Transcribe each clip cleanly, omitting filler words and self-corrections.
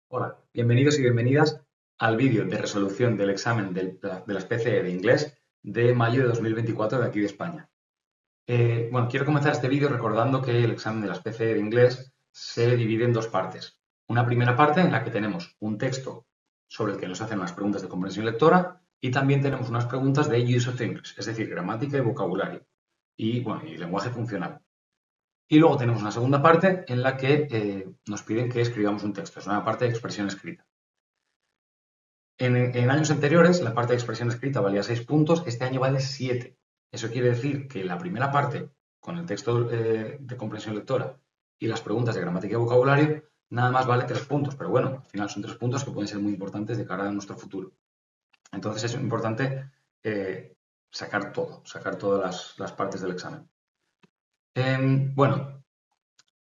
Hola, bienvenidos y bienvenidas al vídeo de resolución del examen de las PCE de inglés de mayo de 2024 de aquí de España. Quiero comenzar este vídeo recordando que el examen de las PCE de inglés se divide en dos partes. Una primera parte en la que tenemos un texto sobre el que nos hacen unas preguntas de comprensión lectora y también tenemos unas preguntas de use of English, es decir, gramática y vocabulario y lenguaje funcional. Y luego tenemos una segunda parte en la que nos piden que escribamos un texto. Es una parte de expresión escrita. En años anteriores, la parte de expresión escrita valía 6 puntos, este año vale 7. Eso quiere decir que la primera parte, con el texto de comprensión lectora y las preguntas de gramática y vocabulario, nada más vale 3 puntos. Pero bueno, al final son 3 puntos que pueden ser muy importantes de cara a nuestro futuro. Entonces es importante sacar todas las partes del examen.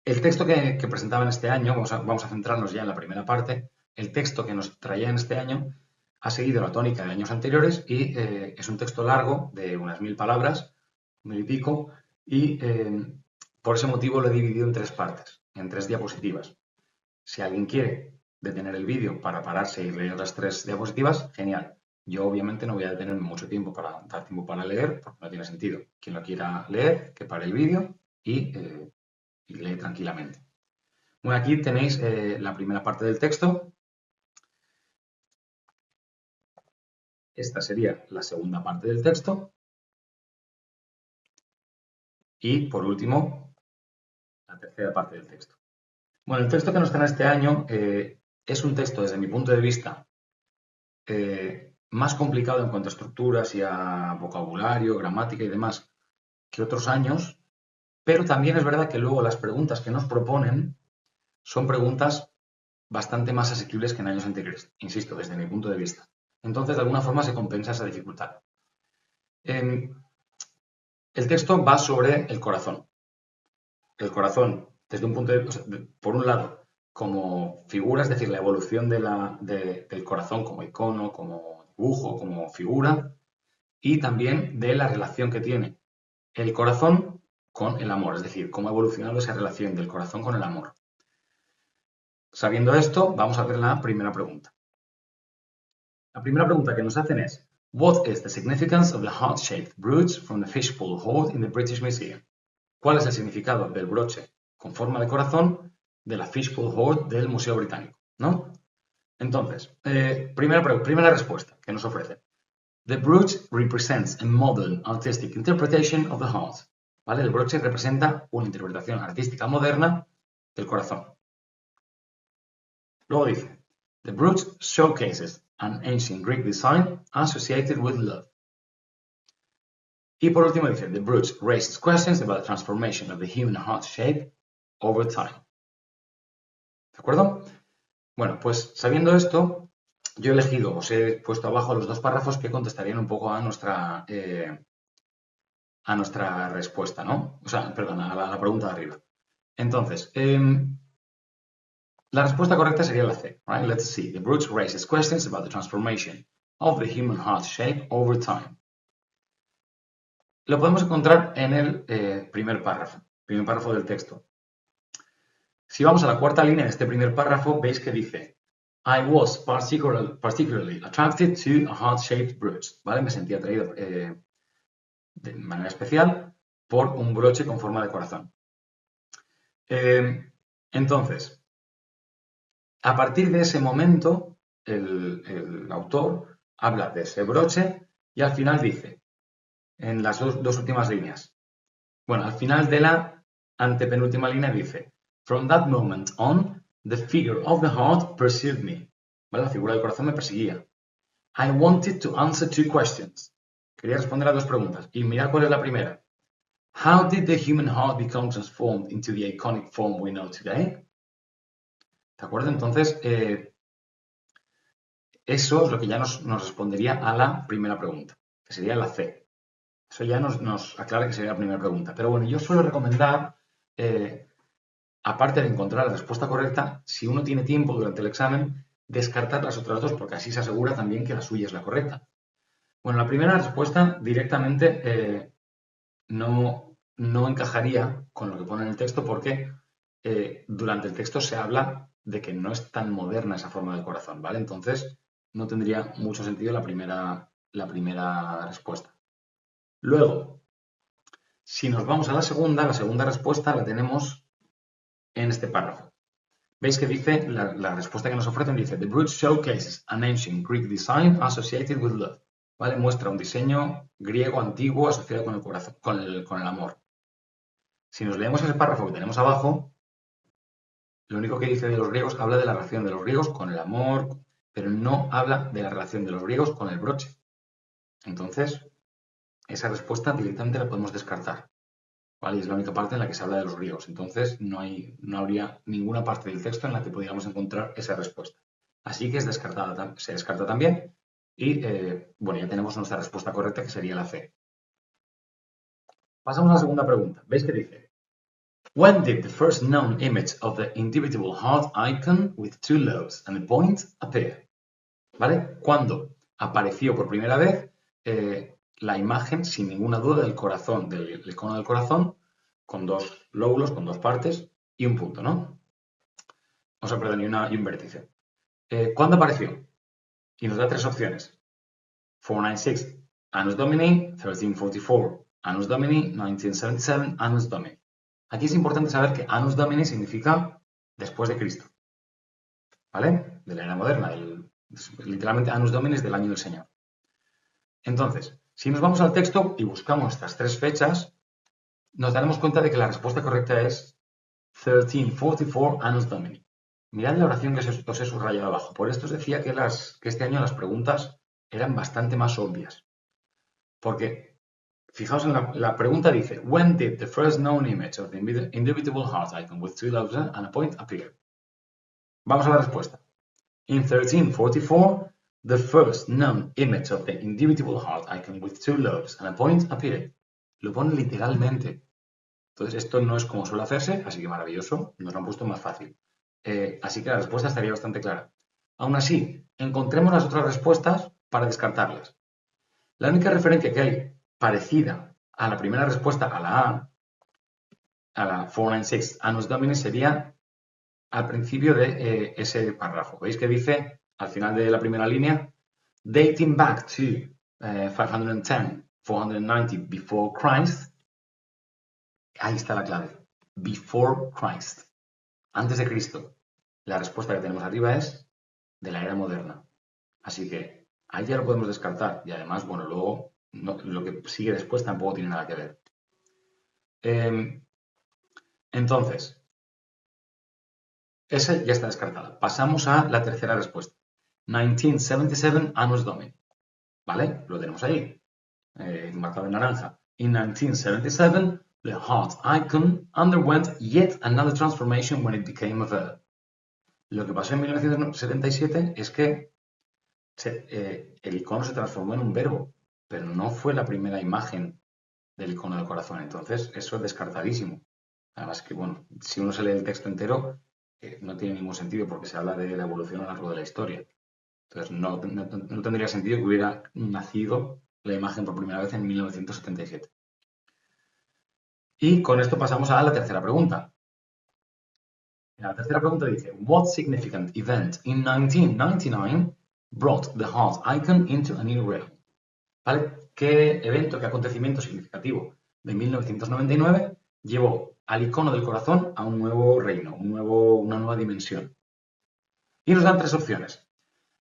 El texto que presentaba en este año, vamos a centrarnos ya en la primera parte, el texto que nos traía en este año ha seguido la tónica de años anteriores y es un texto largo de unas 1000 palabras, 1000 y pico, y por ese motivo lo he dividido en 3 partes, en 3 diapositivas. Si alguien quiere detener el vídeo para pararse y leer las 3 diapositivas, genial. Yo obviamente no voy a detenerme mucho tiempo para dar tiempo para leer, porque no tiene sentido. Quien lo quiera leer, que pare el vídeo y lee tranquilamente. Bueno, aquí tenéis la primera parte del texto. Esta sería la segunda parte del texto. Y, por último, la tercera parte del texto. Bueno, el texto que nos trae este año es un texto, desde mi punto de vista, más complicado en cuanto a estructuras y a vocabulario, gramática y demás que otros años, pero también es verdad que luego las preguntas que nos proponen son preguntas bastante más asequibles que en años anteriores, insisto, desde mi punto de vista. Entonces, de alguna forma se compensa esa dificultad. El texto va sobre el corazón. El corazón, desde un punto de vista, por un lado, como figura, es decir, la evolución del corazón como icono, como dibujo, como figura, y también de la relación que tiene el corazón con el amor, es decir, cómo ha evolucionado esa relación del corazón con el amor. Sabiendo esto, vamos a ver la primera pregunta. La primera pregunta que nos hacen es, what is the significance of the heart-shaped brooch from the fishbowl hoard in the British Museum? ¿Cuál es el significado del broche con forma de corazón de la fishbowl hoard del Museo Británico? ¿No? Entonces, primera respuesta que nos ofrece. The brooch represents a modern artistic interpretation of the heart. ¿Vale? El broche representa una interpretación artística moderna del corazón. Luego dice, the brooch showcases an ancient Greek design associated with love. Y por último dice, the brooch raises questions about the transformation of the human heart shape over time. ¿De acuerdo? Bueno, pues sabiendo esto, yo he elegido, os he puesto abajo los dos párrafos que contestarían un poco a nuestra respuesta, ¿no? O sea, perdón, a la pregunta de arriba. Entonces, la respuesta correcta sería la C, right? Let's see. The brooch raises questions about the transformation of the human heart shape over time. Lo podemos encontrar en el primer párrafo del texto. Si vamos a la cuarta línea de este primer párrafo, veis que dice I was particularly attracted to a heart-shaped brooch. ¿Vale? Me sentí atraído de manera especial por un broche con forma de corazón. Entonces, a partir de ese momento, el autor habla de ese broche y al final dice, en las dos últimas líneas, bueno, al final de la antepenúltima línea dice, From that moment on, the figure of the heart pursued me. ¿Vale? La figura del corazón me perseguía. I wanted to answer 2 questions. Quería responder a 2 preguntas. Y mirad cuál es la primera. How did the human heart become transformed into the iconic form we know today? ¿De acuerdo? Entonces, eso es lo que ya nos respondería a la primera pregunta, que sería la C. Eso ya nos aclara que sería la primera pregunta. Pero bueno, yo suelo recomendar, aparte de encontrar la respuesta correcta, si uno tiene tiempo durante el examen, descartar las otras 2, porque así se asegura también que la suya es la correcta. Bueno, la primera respuesta directamente no encajaría con lo que pone en el texto porque durante el texto se habla de que no es tan moderna esa forma del corazón, ¿vale? Entonces, no tendría mucho sentido la primera respuesta. Luego, si nos vamos a la segunda respuesta la tenemos en este párrafo. ¿Veis que dice, la respuesta que nos ofrecen dice, The bridge showcases an ancient Greek design associated with love. ¿Vale? Muestra un diseño griego antiguo asociado con el corazón, con el amor. Si nos leemos ese párrafo que tenemos abajo, lo único que dice de los griegos habla de la relación de los griegos con el amor, pero no habla de la relación de los griegos con el broche. Entonces, esa respuesta directamente la podemos descartar. ¿Vale? Y es la única parte en la que se habla de los griegos. Entonces, no habría ninguna parte del texto en la que pudiéramos encontrar esa respuesta. Así que se descarta también. Y, bueno, ya tenemos nuestra respuesta correcta, que sería la C. Pasamos a la segunda pregunta. ¿Veis que dice? When did the first known image of the indivisible heart icon with two lobes and a point appear? ¿Vale? ¿Cuándo apareció por primera vez la imagen, sin ninguna duda, del corazón, del icono del corazón, con dos lóbulos, con dos partes y un punto, ¿no? O sea, perdón, y un vértice. ¿Cuándo apareció? Y nos da tres opciones. 496, Annus Domini, 1344, Annus Domini, 1977, Annus Domini. Aquí es importante saber que Annus Domini significa después de Cristo, ¿vale? De la era moderna, literalmente Annus Domini es del año del Señor. Entonces, si nos vamos al texto y buscamos estas tres fechas, nos daremos cuenta de que la respuesta correcta es 1344 Annus Domini. Mirad la oración que os he subrayado abajo. Por esto os decía que este año las preguntas eran bastante más obvias. Porque, fijaos en la pregunta dice, When did the first known image of the indivisible heart icon with two lobes and a point appear? Vamos a la respuesta. In 1344, the first known image of the indivisible heart icon with two lobes and a point appeared. Lo pone literalmente. Entonces, esto no es como suele hacerse, así que maravilloso, nos lo han puesto más fácil. Así que la respuesta estaría bastante clara. Aún así, encontremos las otras respuestas para descartarlas. La única referencia que hay parecida a la primera respuesta, a la 496 Annus Domini, sería al principio de ese párrafo. ¿Veis que dice, al final de la primera línea, dating back to 510, 490 before Christ? Ahí está la clave. Before Christ. Antes de Cristo. La respuesta que tenemos arriba es de la era moderna. Así que ahí ya lo podemos descartar. Y además, bueno, luego lo que sigue después tampoco tiene nada que ver. Entonces, esa ya está descartada. Pasamos a la tercera respuesta. 1977 Annus Domini. ¿Vale? Lo tenemos ahí. Marcado en naranja. In 1977, the heart icon underwent yet another transformation when it became a verb. Lo que pasó en 1977 es que el icono se transformó en un verbo, pero no fue la primera imagen del icono del corazón. Entonces, eso es descartadísimo. Además que, bueno, si uno se lee el texto entero, no tiene ningún sentido porque se habla de la evolución a lo largo de la historia. Entonces, no tendría sentido que hubiera nacido la imagen por primera vez en 1977. Y con esto pasamos a la tercera pregunta. La tercera pregunta dice, What significant event in 1999 brought the heart icon into a new realm? ¿Vale? ¿Qué evento, qué acontecimiento significativo de 1999 llevó al icono del corazón a un nuevo reino, una nueva dimensión? Y nos dan tres opciones.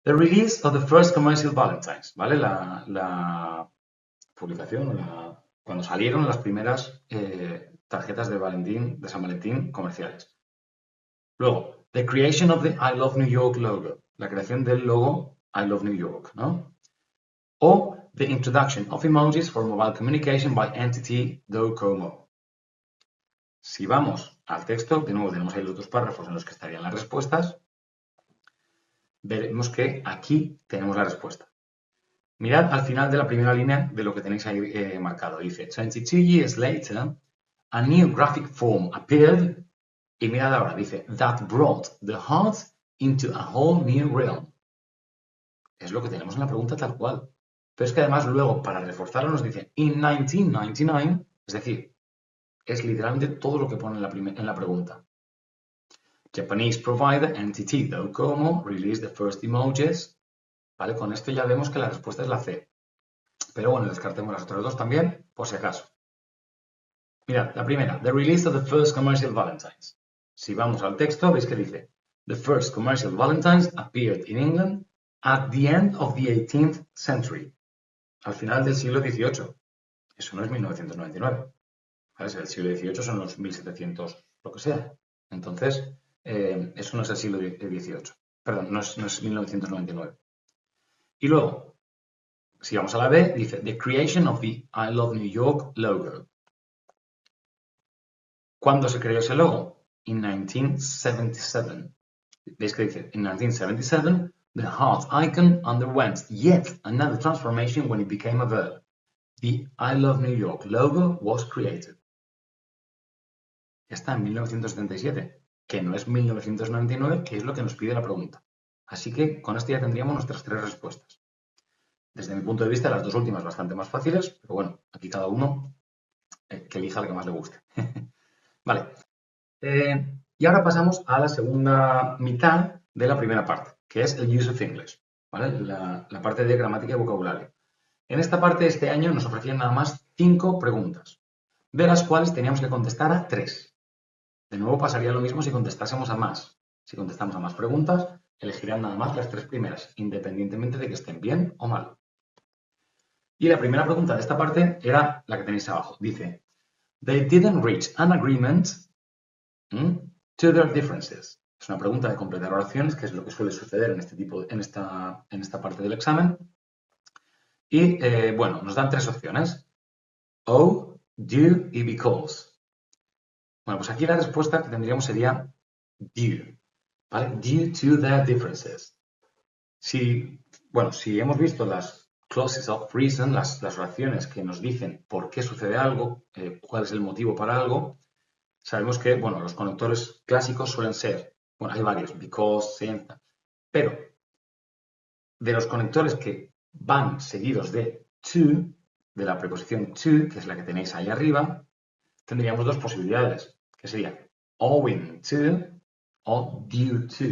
The release of the first commercial Valentines, ¿vale? La publicación, cuando salieron las primeras tarjetas de San Valentín comerciales. Luego, the creation of the I Love New York logo, la creación del logo I Love New York, ¿no? O the introduction of emojis for mobile communication by entity Docomo. Si vamos al texto, de nuevo tenemos ahí los dos párrafos en los que estarían las respuestas, veremos que aquí tenemos la respuesta. Mirad al final de la primera línea de lo que tenéis ahí marcado. Dice, 22 years later, a new graphic form appeared. Y mirad ahora, dice, that brought the heart into a whole new realm. Es lo que tenemos en la pregunta tal cual. Pero es que además luego, para reforzarlo, nos dice, in 1999, es decir, es literalmente todo lo que pone en la pregunta. Japanese provider NTT Docomo released the first emojis. ¿Vale? Con esto ya vemos que la respuesta es la C. Pero bueno, descartemos las otras dos también, por si acaso. Mirad, la primera, the release of the first commercial Valentines. Si vamos al texto, veis que dice, the first commercial Valentines appeared in England at the end of the 18th century. Al final del siglo XVIII. Eso no es 1999. ¿Vale? El siglo XVIII son los 1700, lo que sea. Entonces, eso no es el siglo XVIII. Perdón, no es 1999. Y luego, si vamos a la B, dice, the creation of the I Love New York logo. ¿Cuándo se creó ese logo? In 1977. ¿Veis que dice? In 1977, the heart icon underwent yet another transformation when it became a verb. The I Love New York logo was created. Ya está, en 1977, que no es 1999, que es lo que nos pide la pregunta. Así que con esto ya tendríamos nuestras tres respuestas. Desde mi punto de vista, las dos últimas bastante más fáciles, pero bueno, aquí cada uno que elija la que más le guste. Vale. Y ahora pasamos a la segunda mitad de la primera parte, que es el Use of English, ¿vale? La parte de gramática y vocabulario. En esta parte, este año, nos ofrecían nada más 5 preguntas, de las cuales teníamos que contestar a 3. De nuevo pasaría lo mismo si contestásemos a más. Si contestamos a más preguntas, elegirán nada más las 3 primeras, independientemente de que estén bien o mal. Y la primera pregunta de esta parte era la que tenéis abajo. Dice, they didn't reach an agreement to their differences. Es una pregunta de completar oraciones, que es lo que suele suceder en esta parte del examen. Y bueno, nos dan 3 opciones. O, due y because. Bueno, pues aquí la respuesta que tendríamos sería due. ¿Vale? Due to their differences. Si hemos visto las clauses of reason, las oraciones que nos dicen por qué sucede algo, cuál es el motivo para algo, sabemos que, bueno, los conectores clásicos suelen ser, bueno, hay varios, because, since, pero de los conectores que van seguidos de to, de la preposición to, que es la que tenéis ahí arriba, tendríamos 2 posibilidades, que serían owing to o due to.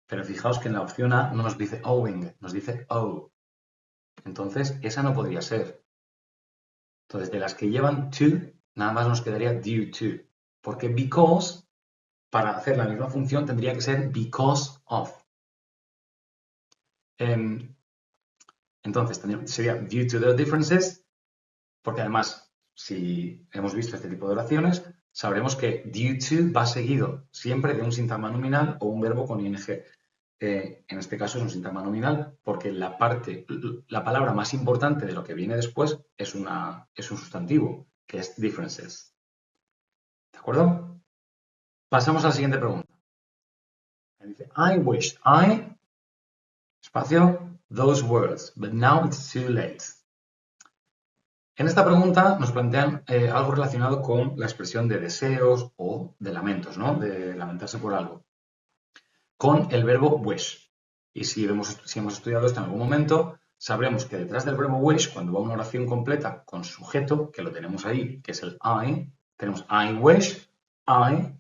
Pero fijaos que en la opción A no nos dice owing, nos dice owe. Entonces, esa no podría ser. Entonces, de las que llevan to, nada más nos quedaría due to. Porque because, para hacer la misma función, tendría que ser because of. Entonces, sería due to the differences, porque además, si hemos visto este tipo de oraciones, sabremos que due to va seguido siempre de un sintagma nominal o un verbo con ing. En este caso es un sintagma nominal porque la palabra más importante de lo que viene después es un sustantivo, que es differences. ¿De acuerdo? Pasamos a la siguiente pregunta. Dice, I wished espacio, those words, but now it's too late. En esta pregunta nos plantean algo relacionado con la expresión de deseos o de lamentos, ¿no? De lamentarse por algo. Con el verbo wish. Y si hemos estudiado esto en algún momento, sabremos que detrás del verbo wish, cuando va una oración completa con sujeto, que lo tenemos ahí, que es el I, tenemos I wish, I.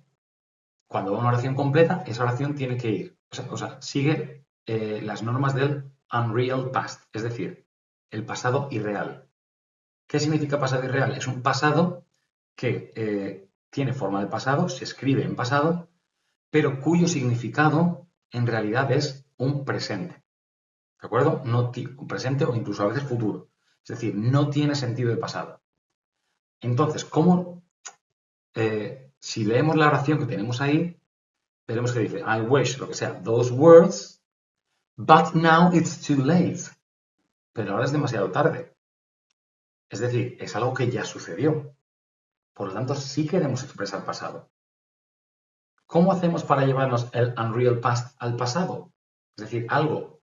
Cuando va una oración completa, esa oración tiene que ir, o sea sigue las normas del unreal past, es decir, el pasado irreal. ¿Qué significa pasado irreal? Es un pasado que tiene forma de pasado, se escribe en pasado, pero cuyo significado en realidad es un presente. ¿De acuerdo? Un presente o incluso a veces futuro. Es decir, no tiene sentido de pasado. Entonces, si leemos la oración que tenemos ahí, veremos que dice, I wish, lo que sea, those words, but now it's too late. Pero ahora es demasiado tarde. Es decir, es algo que ya sucedió. Por lo tanto, sí queremos expresar pasado. ¿Cómo hacemos para llevarnos el unreal past al pasado? Es decir, algo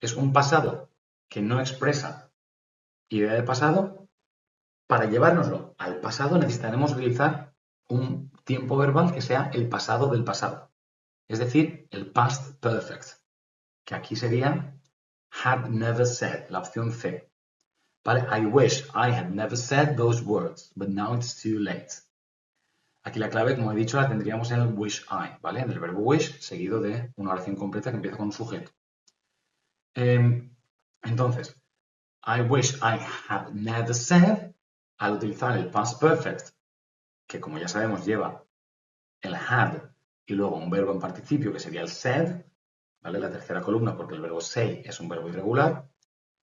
es un pasado que no expresa idea de pasado. Para llevárnoslo al pasado necesitaremos utilizar un tiempo verbal que sea el pasado del pasado. Es decir, el past perfect, que aquí sería had never said, la opción C. ¿Vale? I wish I had never said those words, but now it's too late. Aquí la clave, como he dicho, la tendríamos en el wish I, ¿vale? En el verbo wish, seguido de una oración completa que empieza con un sujeto. Entonces, I wish I had never said, al utilizar el past perfect, que como ya sabemos lleva el had y luego un verbo en participio que sería el said, ¿vale? La tercera columna porque el verbo say es un verbo irregular.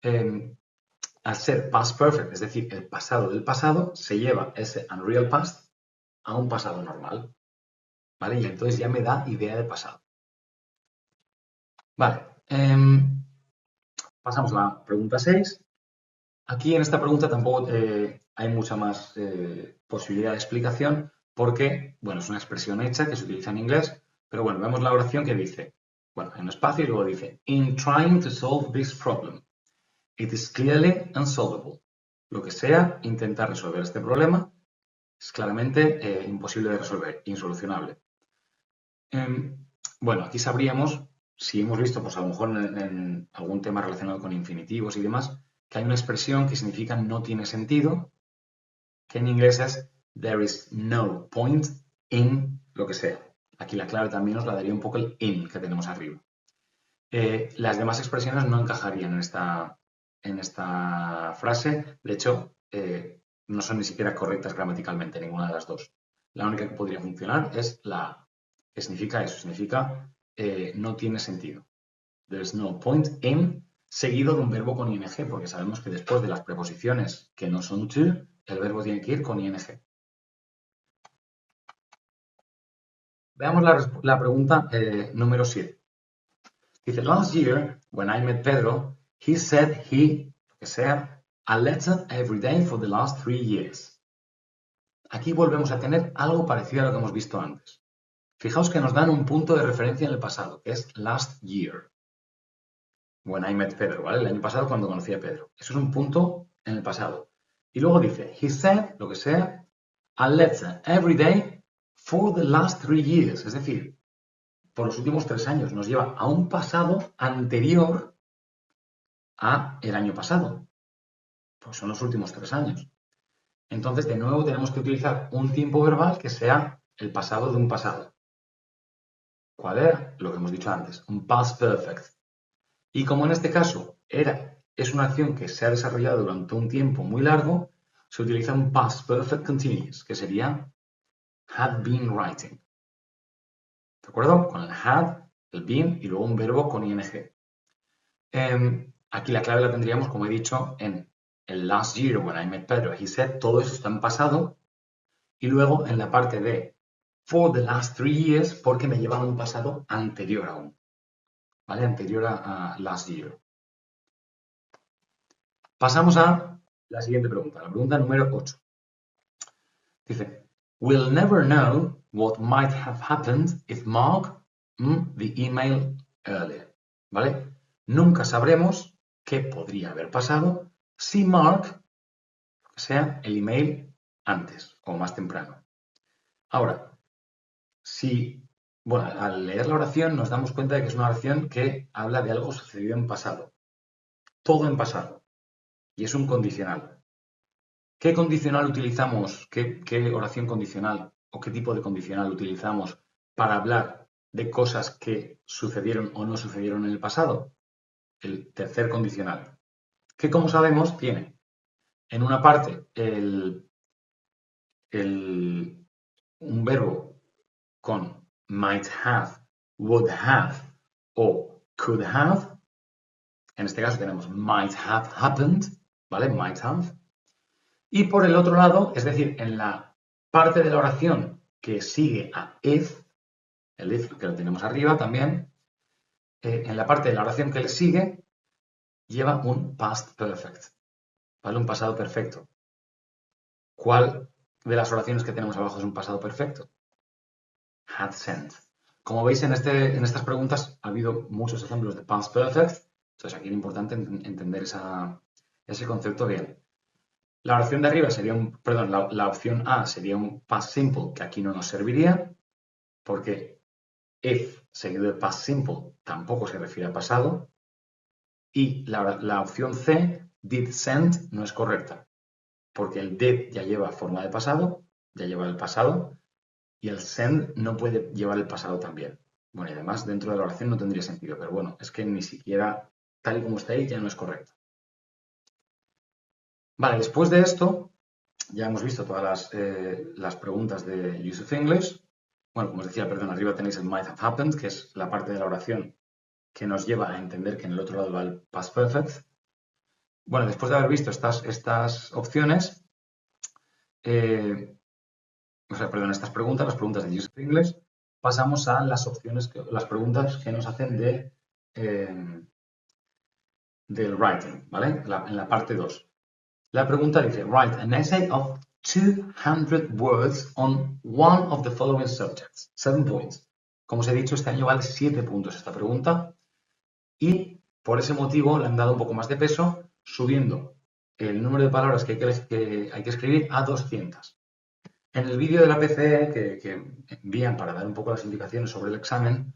Al ser past perfect, es decir, el pasado del pasado, se lleva ese unreal past a un pasado normal, ¿vale? Y entonces ya me da idea de pasado. Vale, pasamos a la pregunta 6. Aquí en esta pregunta tampoco hay mucha más posibilidad de explicación porque, bueno, es una expresión hecha que se utiliza en inglés, pero bueno, vemos la oración que dice, bueno, en un espacio y luego dice, in trying to solve this problem, it is clearly unsolvable. Lo que sea, intentar resolver este problema es claramente imposible de resolver, insolucionable. Bueno, aquí sabríamos, si hemos visto, pues a lo mejor en algún tema relacionado con infinitivos y demás, que hay una expresión que significa no tiene sentido, que en inglés es there is no point in lo que sea. Aquí la clave también nos la daría un poco el in que tenemos arriba. Las demás expresiones no encajarían en esta frase. De hecho, no son ni siquiera correctas gramaticalmente, ninguna de las dos. La única que podría funcionar es la que significa eso, significa no tiene sentido. There's no point in, seguido de un verbo con ing, porque sabemos que después de las preposiciones que no son to, el verbo tiene que ir con ing. Veamos la pregunta número 7. Dice, last year, when I met Pedro, he said he, que sea, a letter every day for the last 3 years. Aquí volvemos a tener algo parecido a lo que hemos visto antes. Fijaos que nos dan un punto de referencia en el pasado, que es last year. When I met Pedro, ¿vale? El año pasado cuando conocí a Pedro. Eso es un punto en el pasado. Y luego dice, he said, lo que sea, a letter every day for the last 3 years. Es decir, por los últimos 3 años. Nos lleva a un pasado anterior a el año pasado. Pues son los últimos 3 años. Entonces, de nuevo, tenemos que utilizar un tiempo verbal que sea el pasado de un pasado. ¿Cuál era? Lo que hemos dicho antes, un past perfect. Y como en este caso es una acción que se ha desarrollado durante un tiempo muy largo, se utiliza un past perfect continuous, que sería had been writing. ¿De acuerdo? Con el had, el been y luego un verbo con ing. Aquí la clave la tendríamos, como he dicho, en el last year when I met Pedro, he said, todo eso está en pasado. Y luego en la parte de for the last 3 years, porque me lleva a un pasado anterior aún. ¿Vale? Anterior a last year. Pasamos a la siguiente pregunta, la pregunta número 8. Dice, we'll never know what might have happened if Mark the email earlier. ¿Vale? Nunca sabremos qué podría haber pasado si Mark sea el email antes o más temprano. Ahora, al leer la oración nos damos cuenta de que es una oración que habla de algo sucedido en pasado. Todo en pasado. Y es un condicional. ¿Qué condicional utilizamos? ¿Qué oración condicional o qué tipo de condicional utilizamos para hablar de cosas que sucedieron o no sucedieron en el pasado? El tercer condicional. Que como sabemos tiene en una parte un verbo con might have, would have o could have. En este caso tenemos might have happened, ¿vale? Might have. Y por el otro lado, es decir, en la parte de la oración que sigue a if, el if que lo tenemos arriba también, en la parte de la oración que le sigue, lleva un past perfect, ¿vale? Un pasado perfecto. ¿Cuál de las oraciones que tenemos abajo es un pasado perfecto? Had sent. Como veis en estas preguntas ha habido muchos ejemplos de past perfect, entonces aquí es importante entender ese concepto bien. La oración de arriba sería la opción A sería un past simple que aquí no nos serviría porque if seguido de past simple tampoco se refiere a pasado y la opción C, did send, no es correcta porque el did ya lleva forma de pasado, ya lleva el pasado y el send no puede llevar el pasado también. Bueno, y además dentro de la oración no tendría sentido, pero bueno, es que ni siquiera tal y como está ahí ya no es correcto. Vale, después de esto, ya hemos visto todas las preguntas de Use of English. Bueno, como os decía, perdón, arriba tenéis el might have happened, que es la parte de la oración que nos lleva a entender que en el otro lado va el past perfect. Bueno, después de haber visto estas opciones, estas preguntas, las preguntas de Use of English, pasamos a las opciones, las preguntas que nos hacen del writing, ¿vale? En la parte 2. La pregunta dice, write an essay of 200 words on one of the following subjects. 7 points. Como os he dicho, este año vale 7 puntos esta pregunta y por ese motivo le han dado un poco más de peso, subiendo el número de palabras que hay que escribir a 200. En el vídeo de la PCE que envían para dar un poco las indicaciones sobre el examen,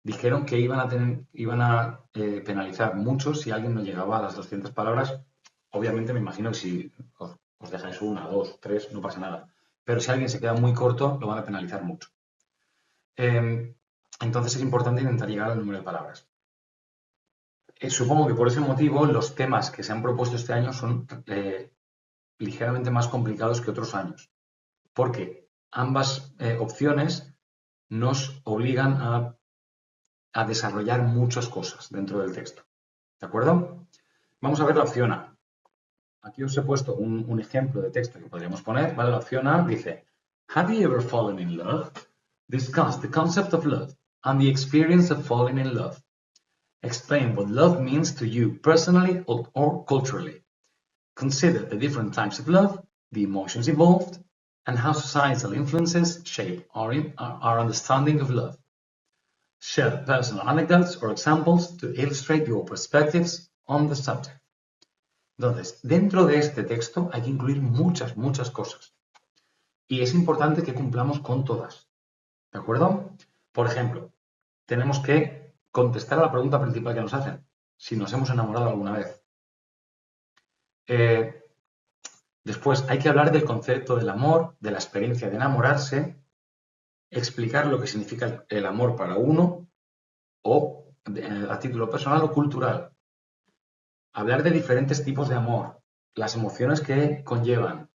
dijeron que iban a penalizar mucho si alguien no llegaba a las 200 palabras. Obviamente me imagino que si os dejáis 1, 2, 3, no pasa nada. Pero si alguien se queda muy corto, lo van a penalizar mucho. Entonces es importante intentar llegar al número de palabras. Supongo que por ese motivo los temas que se han propuesto este año son ligeramente más complicados que otros años. Porque ambas opciones nos obligan a desarrollar muchas cosas dentro del texto. ¿De acuerdo? Vamos a ver la opción A. Aquí os he puesto un ejemplo de texto que podríamos poner. ¿Vale? La opción A dice, Have you ever fallen in love? Discuss the concept of love and the experience of falling in love. Explain what love means to you personally or culturally. Consider the different types of love, the emotions involved, and how societal influences shape our understanding of love. Share personal anecdotes or examples to illustrate your perspectives on the subject. Entonces, dentro de este texto hay que incluir muchas cosas. Y es importante que cumplamos con todas. ¿De acuerdo? Por ejemplo, tenemos que contestar a la pregunta principal que nos hacen. Si nos hemos enamorado alguna vez. Después, hay que hablar del concepto del amor, de la experiencia de enamorarse, explicar lo que significa el amor para uno, o a título personal o cultural. Hablar de diferentes tipos de amor, las emociones que conllevan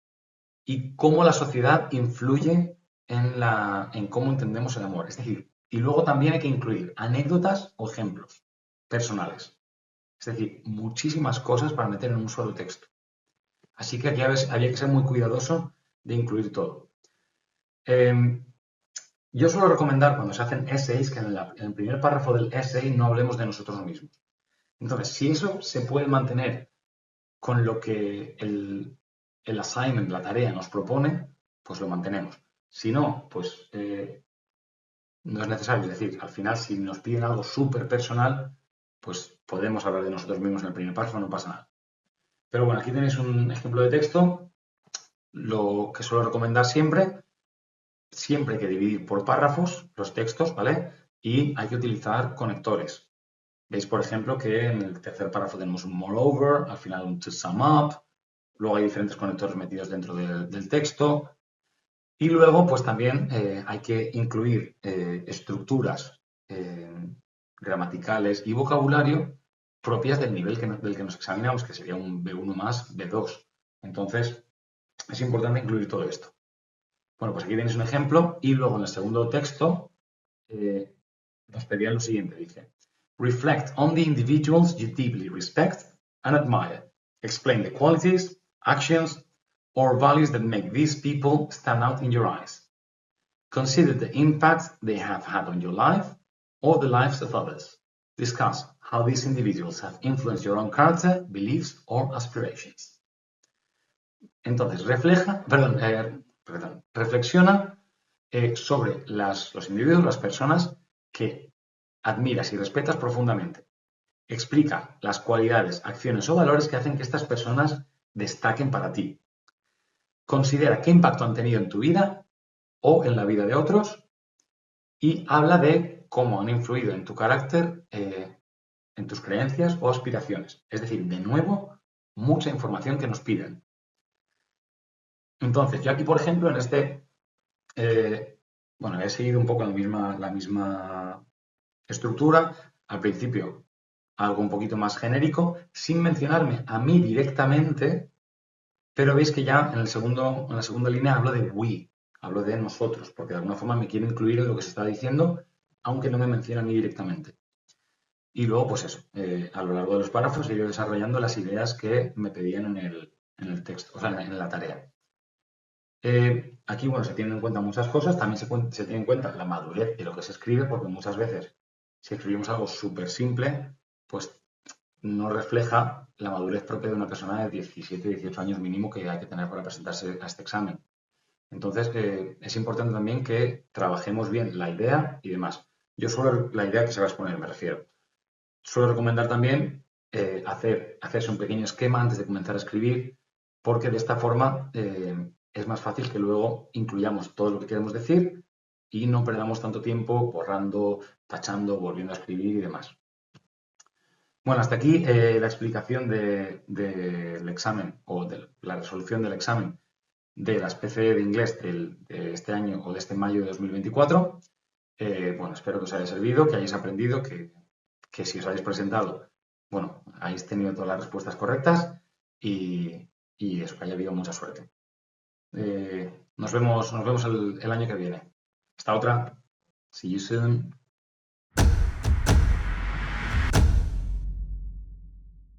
y cómo la sociedad influye en cómo entendemos el amor. Es decir, y luego también hay que incluir anécdotas o ejemplos personales. Es decir, muchísimas cosas para meter en un solo texto. Así que aquí había que ser muy cuidadoso de incluir todo. Yo suelo recomendar cuando se hacen essays que en el primer párrafo del essay no hablemos de nosotros mismos. Entonces, si eso se puede mantener con lo que el assignment, la tarea, nos propone, pues lo mantenemos. Si no, pues no es necesario. Es decir, al final, si nos piden algo súper personal, pues podemos hablar de nosotros mismos en el primer párrafo, no pasa nada. Pero bueno, aquí tenéis un ejemplo de texto. Lo que suelo recomendar siempre hay que dividir por párrafos los textos, ¿vale? Y hay que utilizar conectores. Veis, por ejemplo, que en el tercer párrafo tenemos un moreover, al final un to sum up, luego hay diferentes conectores metidos dentro del texto y luego pues también hay que incluir estructuras gramaticales y vocabulario propias del nivel del que nos examinamos, que sería un B1 más B2. Entonces, es importante incluir todo esto. Bueno, pues aquí tenéis un ejemplo y luego en el segundo texto nos pedía lo siguiente, dice Reflect on the individuals you deeply respect and admire. Explain the qualities, actions, or values that make these people stand out in your eyes. Consider the impact they have had on your life or the lives of others. Discuss how these individuals have influenced your own character, beliefs, or aspirations. Entonces, reflexiona sobre los individuos, las personas que admiras y respetas profundamente. Explica las cualidades, acciones o valores que hacen que estas personas destaquen para ti. Considera qué impacto han tenido en tu vida o en la vida de otros y habla de cómo han influido en tu carácter, en tus creencias o aspiraciones. Es decir, de nuevo, mucha información que nos piden. Entonces, yo aquí, por ejemplo, en este Bueno, he seguido un poco la misma estructura. Al principio, algo un poquito más genérico, sin mencionarme a mí directamente, pero veis que ya en la segunda línea hablo de we, hablo de nosotros, porque de alguna forma me quiero incluir en lo que se está diciendo, aunque no me menciona a mí directamente. Y luego, pues eso, a lo largo de los párrafos he ido desarrollando las ideas que me pedían en el texto, o sea, en la tarea. Aquí, bueno, se tienen en cuenta muchas cosas, también se tiene en cuenta la madurez de lo que se escribe, porque muchas veces, si escribimos algo súper simple, pues no refleja la madurez propia de una persona de 17, 18 años mínimo que hay que tener para presentarse a este examen. Entonces, es importante también que trabajemos bien la idea y demás. Yo suelo, la idea que se va a exponer, me refiero. Suelo recomendar también hacerse un pequeño esquema antes de comenzar a escribir, porque de esta forma es más fácil que luego incluyamos todo lo que queremos decir y no perdamos tanto tiempo borrando, tachando, volviendo a escribir y demás. Bueno, hasta aquí la explicación del examen o de la resolución del examen de las PCE de inglés de este año o de este mayo de 2024. Bueno, espero que os haya servido, que hayáis aprendido, que si os habéis presentado, bueno, habéis tenido todas las respuestas correctas y eso, que haya habido mucha suerte. Nos vemos el año que viene. Hasta otra. See you soon.